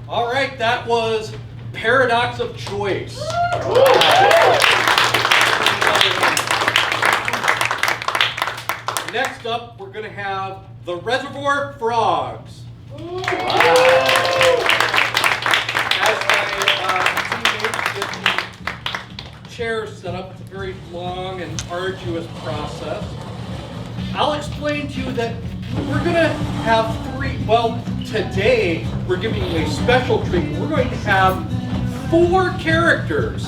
All right, that was Paradox of Choice. Next up, we're going to have the Reservoir Frogs. As my teammates get the chairs set up, it's a very long and arduous process. I'll explain to you that we're going to have today we're giving you a special treat. We're going to have 4 characters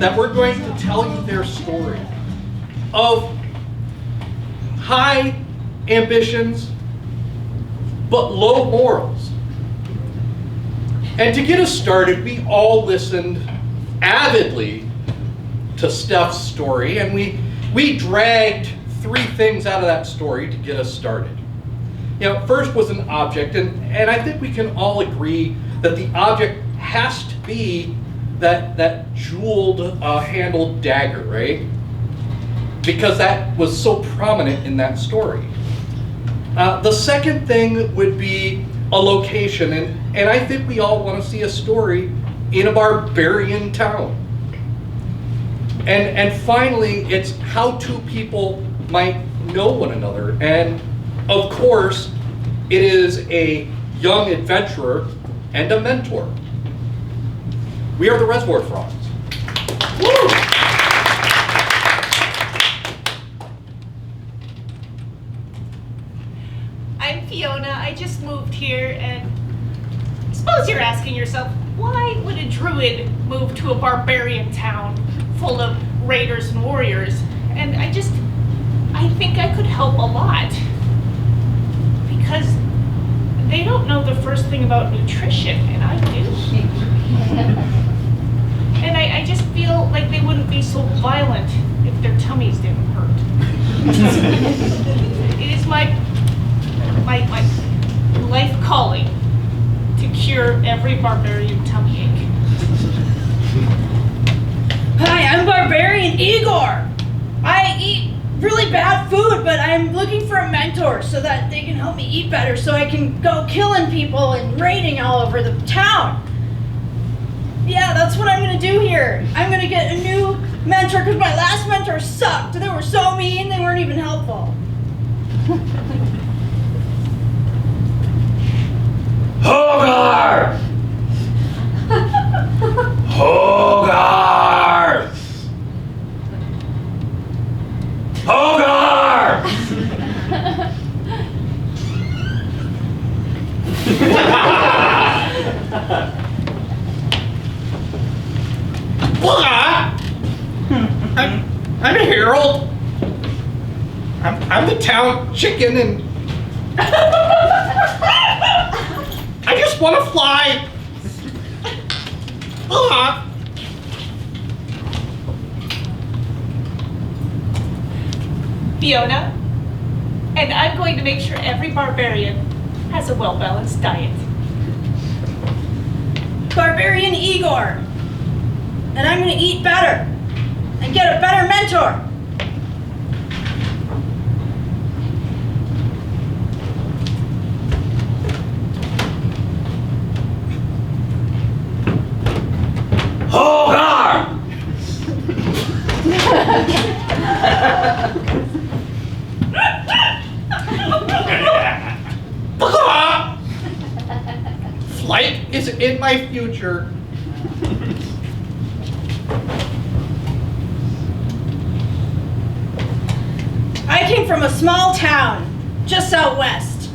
that we're going to tell you their story of high ambitions but low morals. And to get us started, we all listened avidly to Steph's story, and we dragged 3 things out of that story to get us started. First was an object, and I think we can all agree that the object has to be that jeweled handled dagger, right? Because that was so prominent in that story. The second thing would be a location, and I think we all want to see a story in a barbarian town. And finally, it's how 2 people might know one another. And of course, it is a young adventurer and a mentor. We are the Reservoir Frogs. Woo! I'm Fiona. I just moved here, and I suppose you're asking yourself, why would a druid move to a barbarian town full of raiders and warriors? And I think I could help a lot. Because they don't know the first thing about nutrition, and I do. And I just feel like they wouldn't be so violent if their tummies didn't hurt. It is my life calling to cure every barbarian tummy ache. Hi, I'm Barbarian Igor. I eat really bad food, but I'm looking for a mentor so that they can help me eat better so I can go killing people and raiding all over the town. Yeah, that's what I'm gonna do here. I'm gonna get a new mentor because my last mentor sucked. They were so mean, they weren't even helpful. Hogar! Hogar! Hogar! I'm Harold. I'm the town chicken, and I just want to fly. Fiona, and I'm going to make sure every barbarian has a well-balanced diet. Barbarian Igor. And I'm gonna eat better and get a better mentor. Hogar! Flight is in my future. I came from a small town just out west.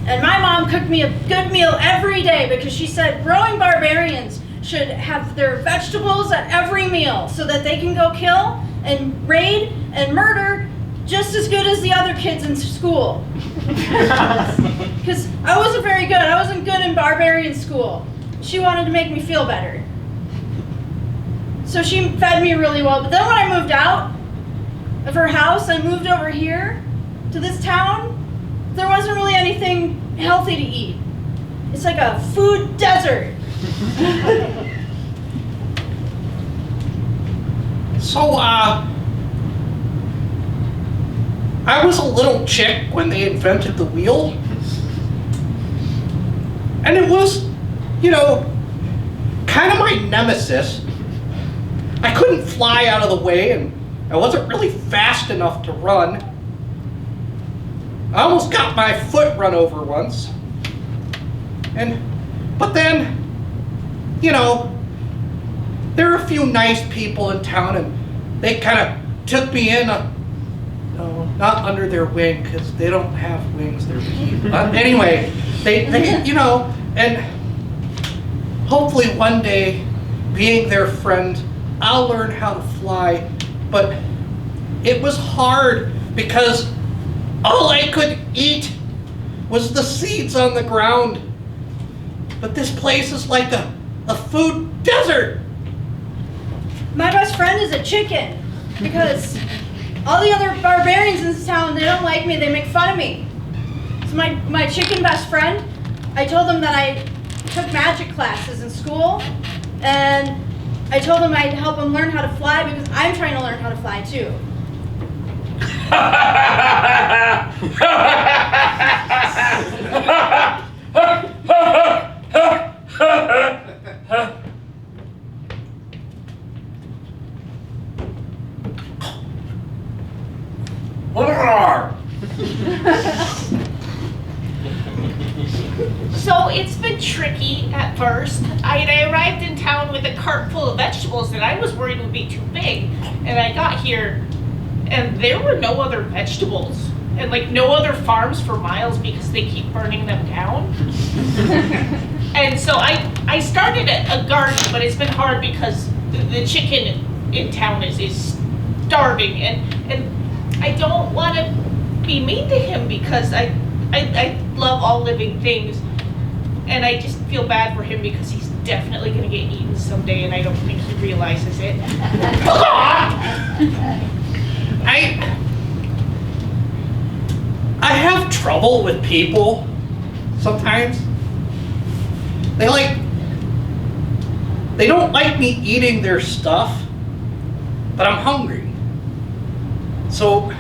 And my mom cooked me a good meal every day because she said growing barbarians should have their vegetables at every meal so that they can go kill and raid and murder just as good as the other kids in school. Because I wasn't very good. I wasn't good in barbarian school. She wanted to make me feel better. So she fed me really well. But then when I moved out of her house, I moved over here to this town. There wasn't really anything healthy to eat. It's like a food desert. So, I was a little chick when they invented the wheel. And it was kind of my nemesis. I couldn't fly out of the way, and I wasn't really fast enough to run. I almost got my foot run over once. But then, there are a few nice people in town, and they kind of took me in, not under their wing, because they don't have wings, they're people. Anyway, they, and hopefully one day, being their friend, I'll learn how to fly. But it was hard because all I could eat was the seeds on the ground. But this place is like a food desert. My best friend is a chicken because all the other barbarians in this town, they don't like me, they make fun of me. So my chicken best friend, I told him that I took magic classes in school, and I told him I'd help him learn how to fly because I'm trying to learn how to fly too. Hogar! So it's been tricky at first. I arrived in town with a cart full of vegetables that I was worried would be too big. And I got here and there were no other vegetables. And like no other farms for miles because they keep burning them down. And so I started a garden, but it's been hard because the chicken in town is starving. And I don't want to be mean to him because I love all living things. And I just feel bad for him because he's definitely going to get eaten someday, and I don't think he realizes it. I have trouble with people sometimes. They don't like me eating their stuff, but I'm hungry. So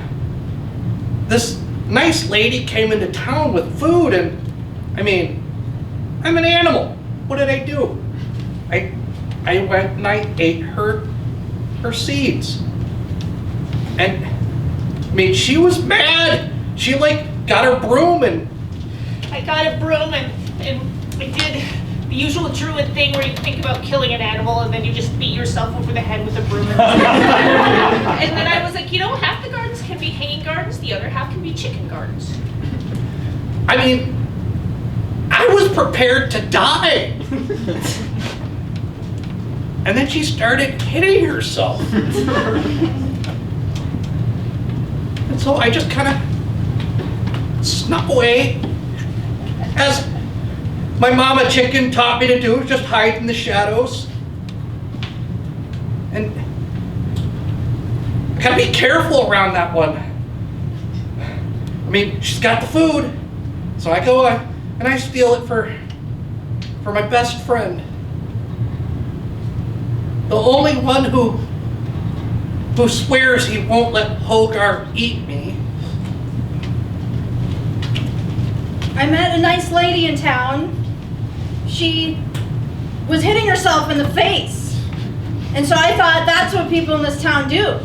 this nice lady came into town with food, and I'm an animal. What did I do? I went and I ate her seeds. And she was mad. She got her broom and I got a broom and I did the usual druid thing where you think about killing an animal and then you just beat yourself over the head with a broom. And then I was like, half the gardens can be hanging gardens, the other half can be chicken gardens. I was prepared to die. And then she started hitting herself. And so I just kind of snuck away, as my mama chicken taught me to do, just hide in the shadows. And I gotta be careful around that one. She's got the food, so I go and I steal it for my best friend. The only one who swears he won't let Hogar eat me. I met a nice lady in town. She was hitting herself in the face. And so I thought that's what people in this town do.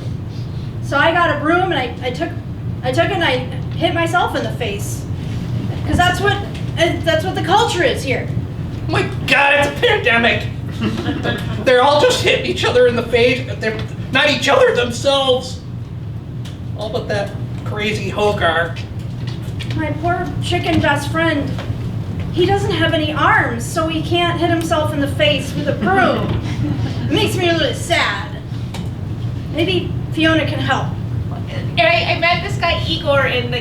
So I got a broom and I took it and I hit myself in the face. Because that's what the culture is here. Oh my God, it's a pandemic. They're all just hitting each other in the face. They're not each other themselves. All but that crazy Hogar. My poor chicken best friend, he doesn't have any arms, so he can't hit himself in the face with a broom. It makes me really sad. Maybe Fiona can help. And I met this guy Igor, and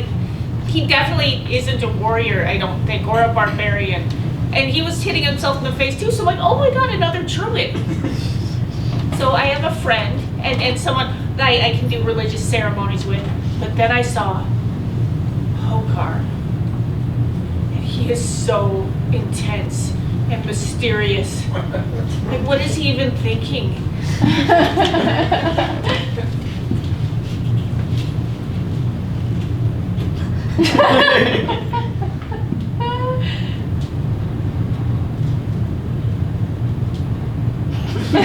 he definitely isn't a warrior, I don't think, or a barbarian. And he was hitting himself in the face too, so I'm like, oh my God, another druid. So I have a friend, and someone that I can do religious ceremonies with, but then I saw Hogar. And he is so intense and mysterious. What is he even thinking? And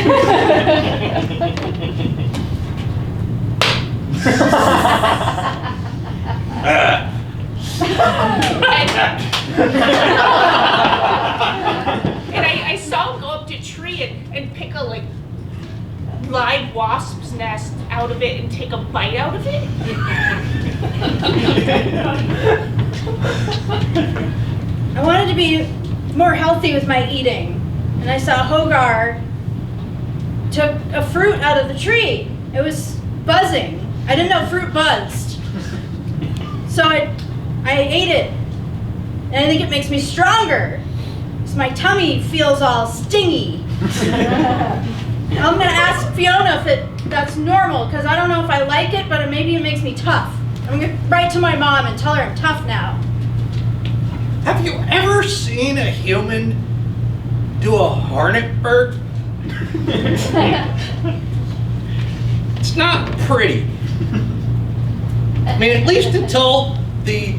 I saw him go up to a tree and pick a like live wasp's nest out of it and take a bite out of it. I wanted to be more healthy with my eating, and I saw Hogar took a fruit out of the tree. It was buzzing. I didn't know fruit buzzed. So I ate it, and I think it makes me stronger. So my tummy feels all stingy. I'm gonna ask Fiona if that's normal, because I don't know if I like it, but maybe it makes me tough. I'm gonna write to my mom and tell her I'm tough now. Have you ever seen a human do a hornet burp? It's not pretty. I mean, at least until the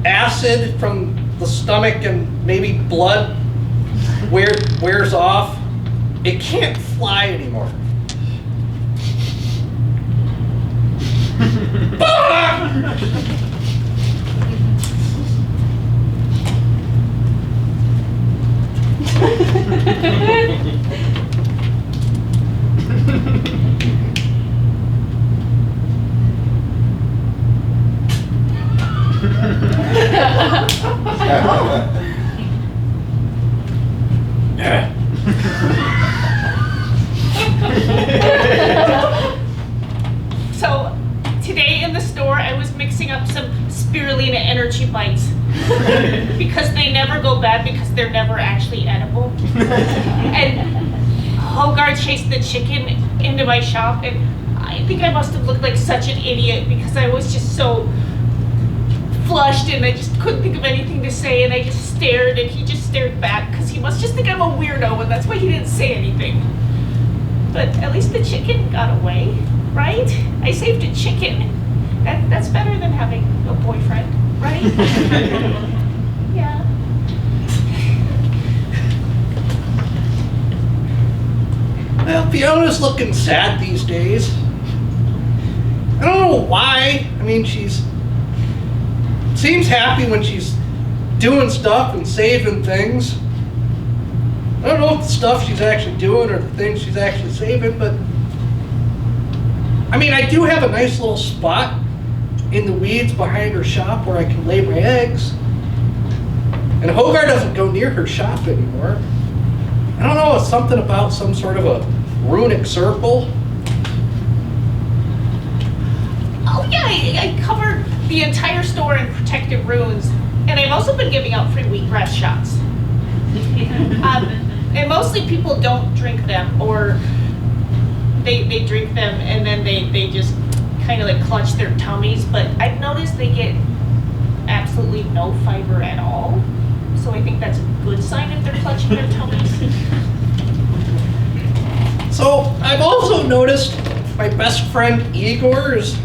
acid from the stomach and maybe blood wears off, it can't fly anymore. So today in the store, I was mixing up some spirulina energy bites because they never go bad because they're never actually edible. And Hogar chased the chicken into my shop, and I think I must have looked like such an idiot because I was just so flushed and I just couldn't think of anything to say, and I just stared and he just stared back because he must just think I'm a weirdo, and that's why he didn't say anything. But at least the chicken got away, right? I saved a chicken. That's better than having a boyfriend, right? Yeah. Well, Fiona's looking sad these days. I don't know why. I mean, seems happy when she's doing stuff and saving things. I don't know if the stuff she's actually doing or the things she's actually saving, but I mean, I do have a nice little spot in the weeds behind her shop where I can lay my eggs. And Hogar doesn't go near her shop anymore. I don't know, it's something about some sort of a runic circle. Oh yeah, I covered the entire store in protective runes, and I've also been giving out free wheatgrass shots. And mostly people don't drink them, or they drink them and then they just kind of like clutch their tummies, but I've noticed they get absolutely no fiber at all. So I think that's a good sign if they're clutching their tummies. So I've also noticed my best friend Igor is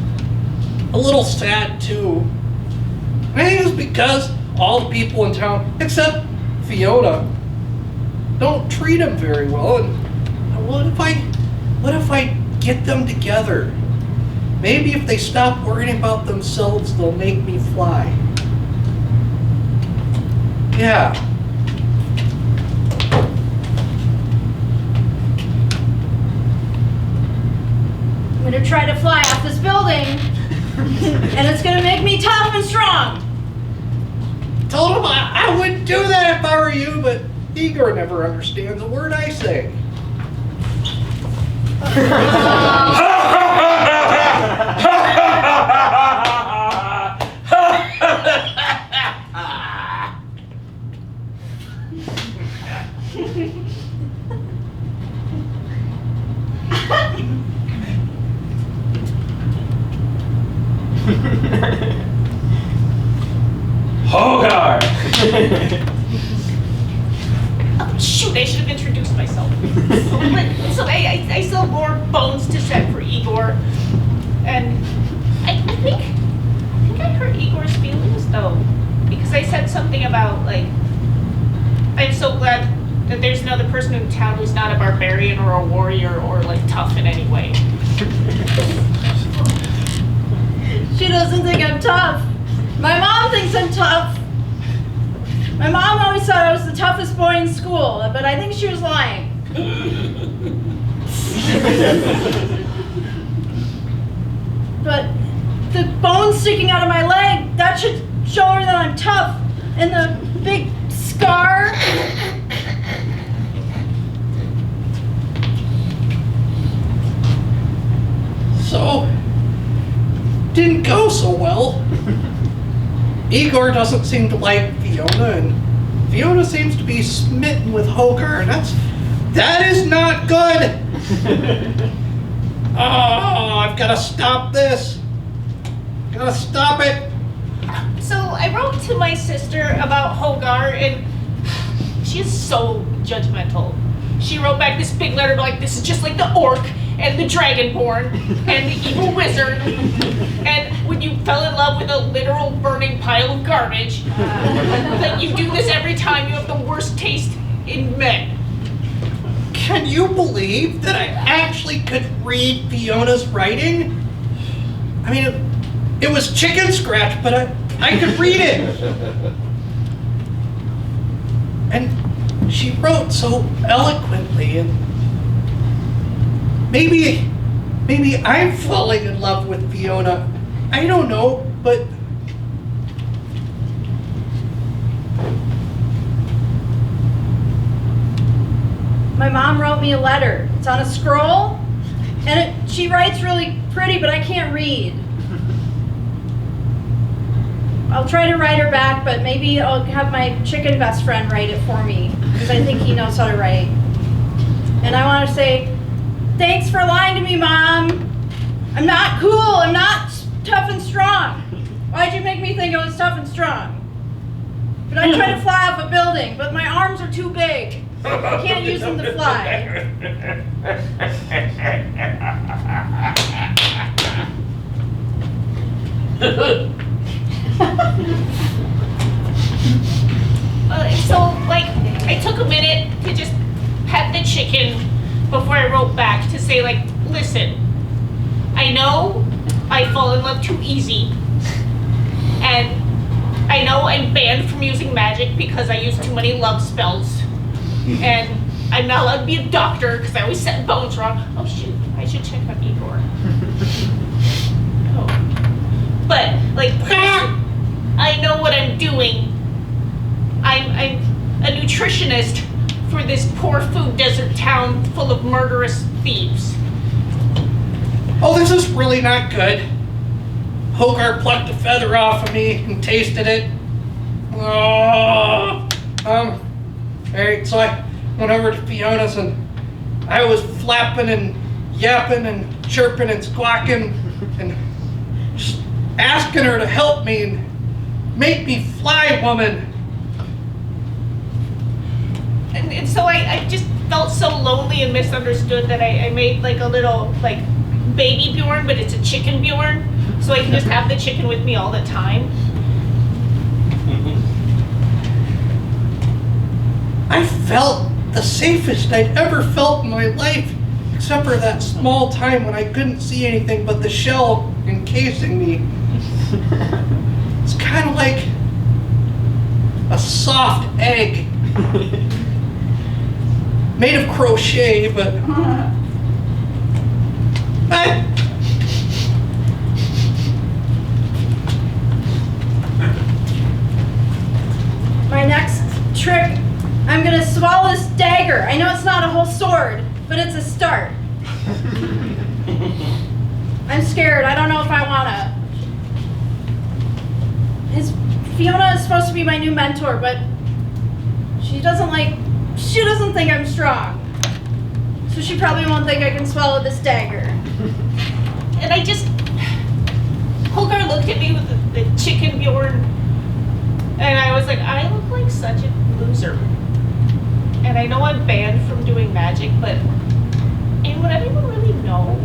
a little sad too. I think it's because all the people in town, except Fiona, don't treat him very well. And what if I get them together? Maybe if they stop worrying about themselves, they'll make me fly. Yeah. I'm gonna try to fly off this building, and it's gonna make me tough and strong. Told him I wouldn't do that if I were you, but Igor never understands a word I say. Hogar! Oh, shoot, I should have introduced myself. So I still have more bones to set for Igor. And I think I hurt Igor's feelings though. Because I said something about like, I'm so glad that that there's another person in town who's not a barbarian or a warrior or like tough in any way. She doesn't think I'm tough. My mom thinks I'm tough. My mom always thought I was the toughest boy in school, but I think she was lying. But the bone sticking out of my leg, that should show her that I'm tough. And the big scar. So, didn't go so well. Igor doesn't seem to like Fiona, and Fiona seems to be smitten with Hogar, and that is not good. Oh, I've got to stop this. Gotta stop it. So I wrote to my sister about Hogar, and she's so judgmental. She wrote back this big letter like, this is just like the orc and the dragonborn and the evil wizard, and when you fell in love with a literal burning pile of garbage, that you do this every time, you have the worst taste in men. Can you believe that I actually could read Fiona's writing? I mean, it was chicken scratch, but I could read it. And she wrote so eloquently, and maybe I'm falling in love with Fiona. I don't know, but My mom wrote me a letter. It's on a scroll, and she writes really pretty, but I can't read. I'll try to write her back, but maybe I'll have my chicken best friend write it for me, because I think he knows how to write. And I want to say, thanks for lying to me, Mom. I'm not cool. I'm not tough and strong. Why'd you make me think I was tough and strong? But I tried to fly off a building, but my arms are too big. I can't use them to fly. So, like, I took a minute to just pet the chicken before I wrote back to say, like, listen, I know I fall in love too easy, and I know I'm banned from using magic because I use too many love spells, and I'm not allowed to be a doctor because I always set bones wrong. Oh shoot, I should check on Igor. Oh. But, like, I know what I'm doing. I'm a nutritionist for this poor food desert town full of murderous thieves. oh, this is really not good. Hogar plucked a feather off of me and tasted it. Oh, alright, so I went over to Fiona's and I was flapping and yapping and chirping and squawking and just asking her to help me and make me fly, woman. And so I just felt so lonely and misunderstood that I made like a little like baby Bjorn, but it's a chicken Bjorn, so I can just have the chicken with me all the time. I felt the safest I'd ever felt in my life, except for that small time when I couldn't see anything but the shell encasing me. It's kind of like a soft egg. Made of crochet, but My next trick, I'm gonna swallow this dagger. I know it's not a whole sword, but it's a start. I'm scared. I don't know if I wanna. Fiona is supposed to be my new mentor, but she doesn't think I'm strong. So she probably won't think I can swallow this dagger. And Hogar looked at me with the chicken Bjorn, and I was like, I look like such a loser. And I know I'm banned from doing magic, but would anyone really know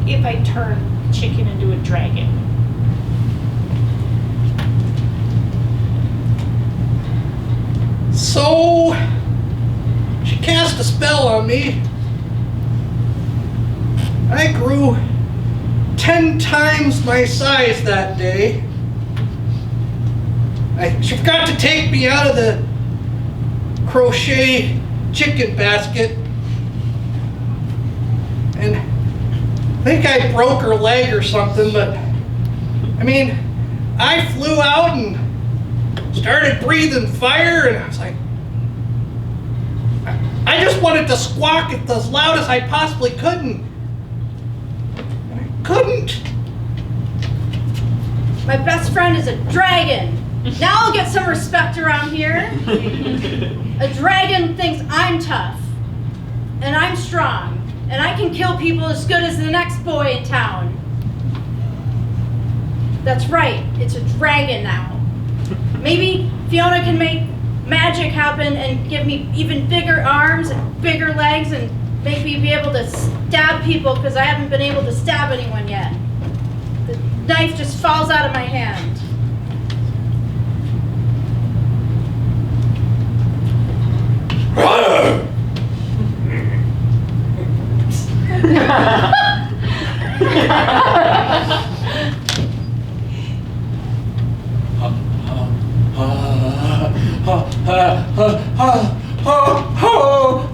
if I turn chicken into a dragon? So, cast a spell on me. I grew 10 times my size that day. She forgot to take me out of the crochet chicken basket. And I think I broke her leg or something, but I mean, I flew out and started breathing fire, and I was like, I just wanted to squawk it as loud as I possibly could, and I couldn't. My best friend is a dragon. Now I'll get some respect around here. A dragon thinks I'm tough, and I'm strong, and I can kill people as good as the next boy in town. That's right, it's a dragon now. Maybe Fiona can make magic happen and give me even bigger arms and bigger legs and make me be able to stab people because I haven't been able to stab anyone yet. The knife just falls out of my hand.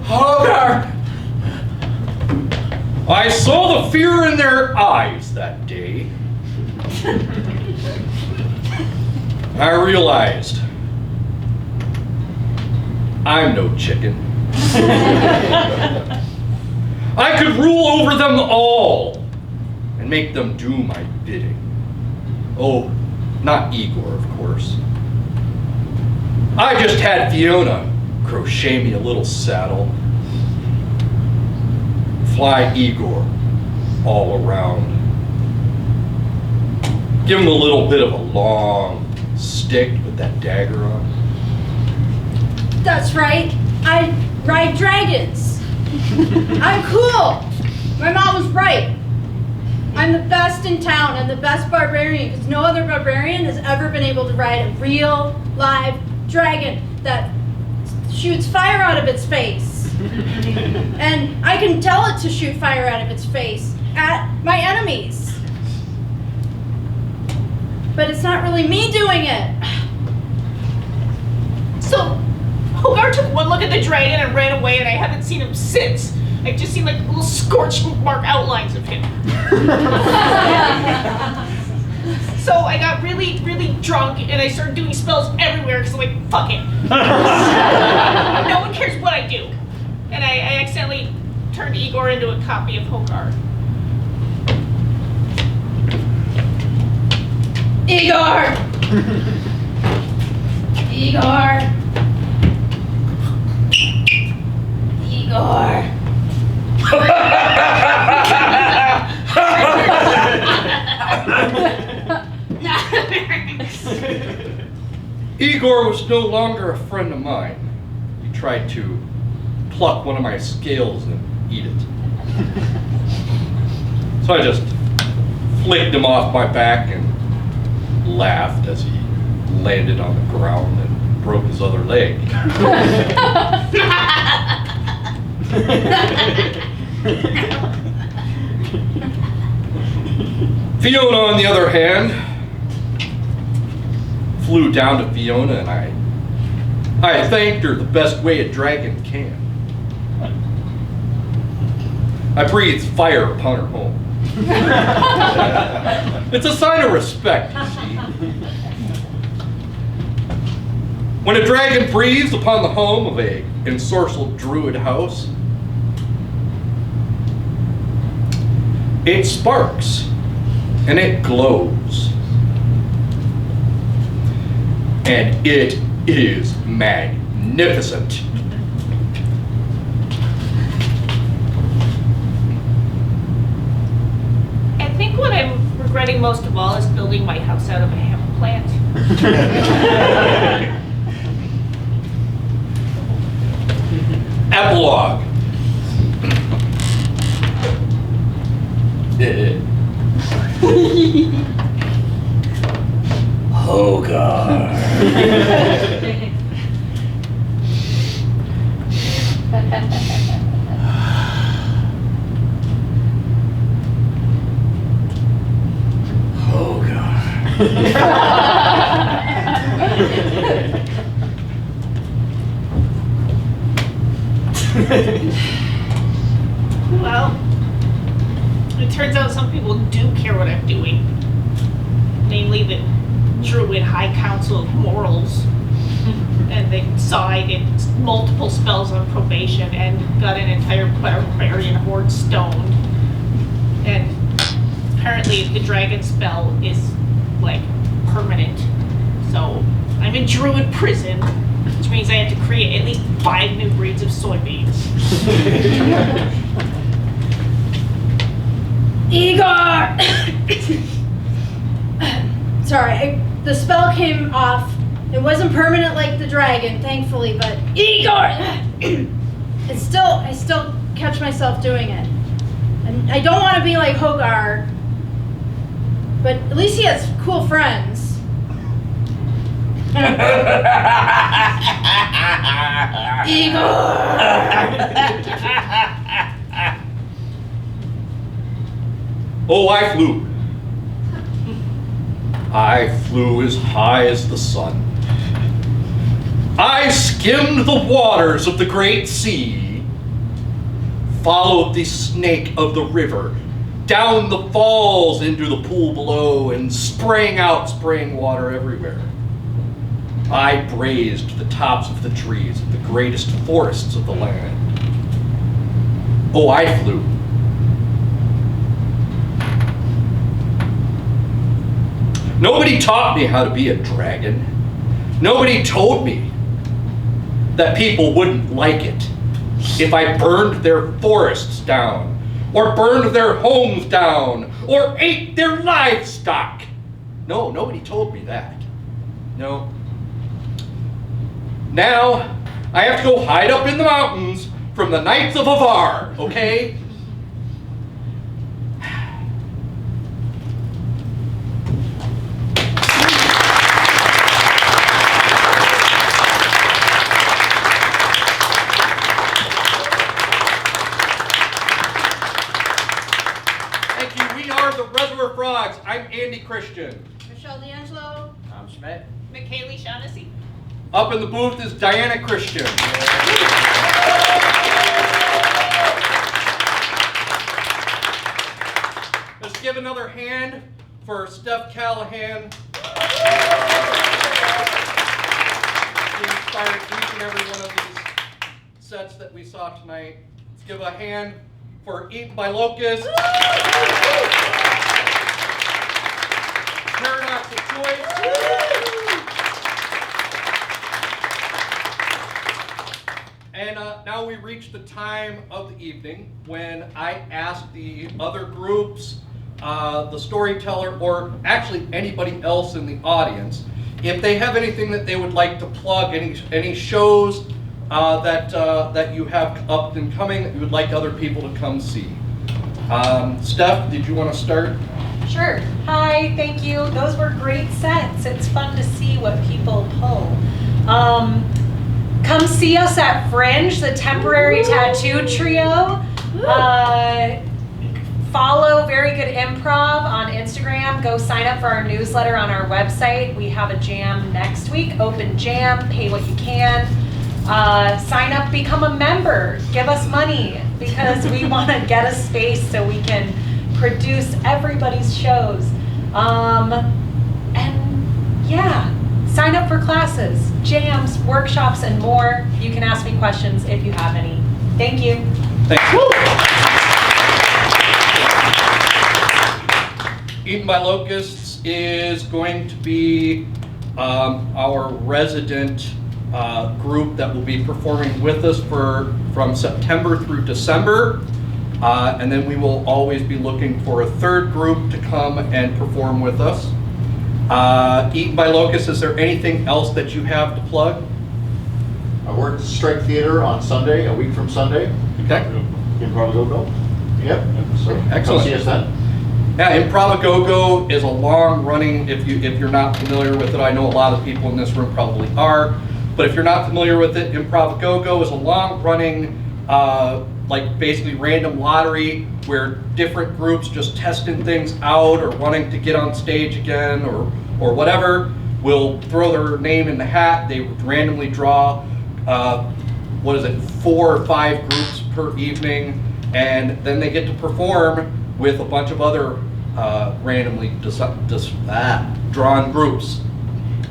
Hogar! I saw the fear in their eyes that day. I realized I'm no chicken. I could rule over them all and make them do my bidding. Oh, not Igor, of course. I just had Fiona crochet me a little saddle, fly Igor all around, give him a little bit of a long stick with that dagger on. That's right, I ride dragons. I'm cool. My mom was right. I'm the best in town and the best barbarian because no other barbarian has ever been able to ride a real, live dragon that shoots fire out of its face. And I can tell it to shoot fire out of its face at my enemies. But it's not really me doing it. So, Hogar took one look at the dragon and ran away, and I haven't seen him since. I've just seen like little scorch mark outlines of him. So I got really, really drunk, and I started doing spells everywhere because I'm like, fuck it. No one cares what I do. And I accidentally turned Igor into a copy of Hogar. Igor! Igor! Igor! Igor was no longer a friend of mine. He tried to pluck one of my scales and eat it. So I just flicked him off my back and laughed as he landed on the ground and broke his other leg. Fiona, on the other hand, flew down to Fiona, and I thanked her the best way a dragon can. I breathed fire upon her home. It's a sign of respect, you see. When a dragon breathes upon the home of a ensorcelled druid house, it sparks and it glows. And it is magnificent. I think what I'm regretting most of all is building my house out of a hemp plant. Epilogue. Hogar. Well, it turns out some people do care what I'm doing. Namely the Druid High Council of Morals. And they saw I did multiple spells on probation and got an entire barbarian horde stoned. And apparently the dragon spell is, like, permanent. So I'm in Druid prison, which means I have to create at least 5 new breeds of soybeans. Igor! Sorry, the spell came off. It wasn't permanent like the dragon, thankfully, but Igor! I still catch myself doing it. And I don't want to be like Hogar, but at least he has cool friends. Igor! Oh, I flew. I flew as high as the sun. I skimmed the waters of the great sea, followed the snake of the river, down the falls into the pool below, and spraying water everywhere. I brazed the tops of the trees of the greatest forests of the land. Oh, I flew. Nobody taught me how to be a dragon. Nobody told me that people wouldn't like it if I burned their forests down, or burned their homes down, or ate their livestock. No, nobody told me that. No. Now, I have to go hide up in the mountains from the Knights of Hogar, okay? The Reservoir Frogs. I'm Andy Christian. Michelle D'Angelo. I'm Schmidt. McKaylee Shaughnessy. Up in the booth is Diana Christian. Let's give another hand for Steph Callahan. She inspired each and every one of these sets that we saw tonight. Let's give a hand for Eaten by Locusts. Paradox of Choice. And now we reach the time of the evening when I ask the other groups, the storyteller, or actually anybody else in the audience, if they have anything that they would like to plug, any shows that you have up and coming that you would like other people to come see. Steph, did you want to start? Sure. Hi, thank you. Those were great sets. It's fun to see what people pull. Come see us at Fringe, the temporary tattoo trio. Follow Very Good Improv on Instagram. Go sign up for our newsletter on our website. We have a jam next week, open jam, pay what you can. Sign up, become a member, give us money, because we want to get a space so we can produce everybody's shows. And yeah, sign up for classes, jams, workshops, and more. You can ask me questions if you have any. Thank you. Thanks. Eaten by Locusts is going to be our resident group that will be performing with us from September through December. And then we will always be looking for a third group to come and perform with us. Eaten by Locusts, is there anything else that you have to plug? We're at the Strike Theater on Sunday, a week from Sunday. Okay. Improvocation. Yep. So Excellent. come see us then. Yeah, Improvocation is a long-running, if you're not familiar with it, I know a lot of people in this room probably are, but if you're not familiar with it, Improvocation is a long-running like basically random lottery where different groups just testing things out or wanting to get on stage again or whatever will throw their name in the hat. They randomly draw, 4 or 5 groups per evening, and then they get to perform with a bunch of other randomly drawn groups.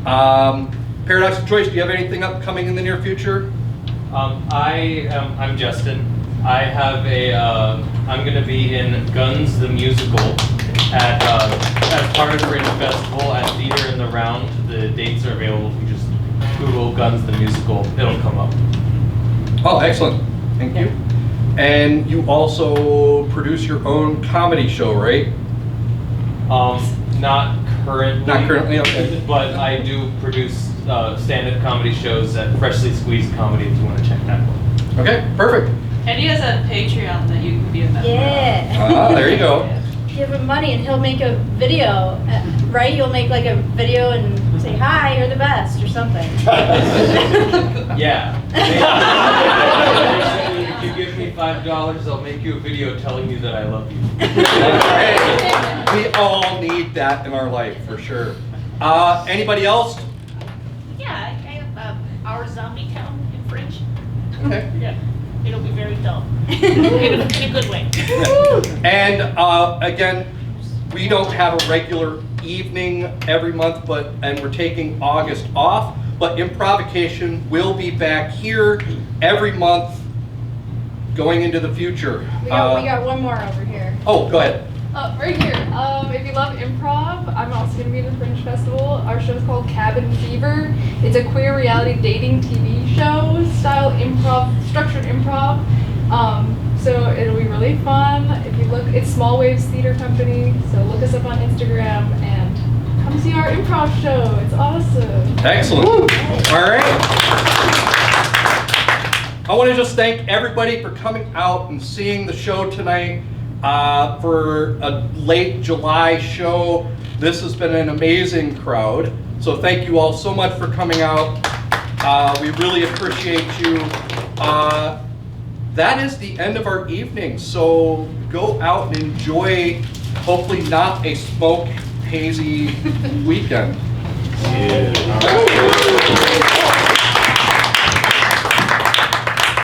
Paradox of Choice, do you have anything upcoming in the near future? I'm Justin. I have I'm going to be in Guns the Musical as part of the Fringe Festival at Theater in the Round. The dates are available. If you just Google Guns the Musical, it'll come up. Oh, excellent. Thank you. And you also produce your own comedy show, right? Not currently. Not currently, okay. But I do produce stand-up comedy shows at Freshly Squeezed Comedy if you want to check that one. Okay, perfect. And he has a Patreon that you can be a member of. Yeah. There you go. Give him money and he'll make a video, right? You'll make like a video and say, hi, you're the best, or something. Yeah. Basically, if you give me $5, I'll make you a video telling you that I love you. Hey, we all need that in our life, for sure. Anybody else? Yeah, I have Our Zombie Town in French. Okay. Yeah, it'll be very dull. in a good way. And again, we don't have a regular evening every month, and we're taking August off, but Improvocation will be back here every month going into the future. We got one more over here. Oh, go ahead. Right here. If you love improv, I'm also going to be in the Fringe Festival. Our show is called Cabin Fever. It's a queer reality dating TV show style improv, structured improv. So it'll be really fun. If you look, it's Small Waves Theater Company. So look us up on Instagram and come see our improv show. It's awesome. Excellent. All right. I want to just thank everybody for coming out and seeing the show tonight. For a late July show, this has been an amazing crowd. So thank you all so much for coming out. We really appreciate you. That is the end of our evening. So go out and enjoy, hopefully not a smoke hazy weekend. Yeah.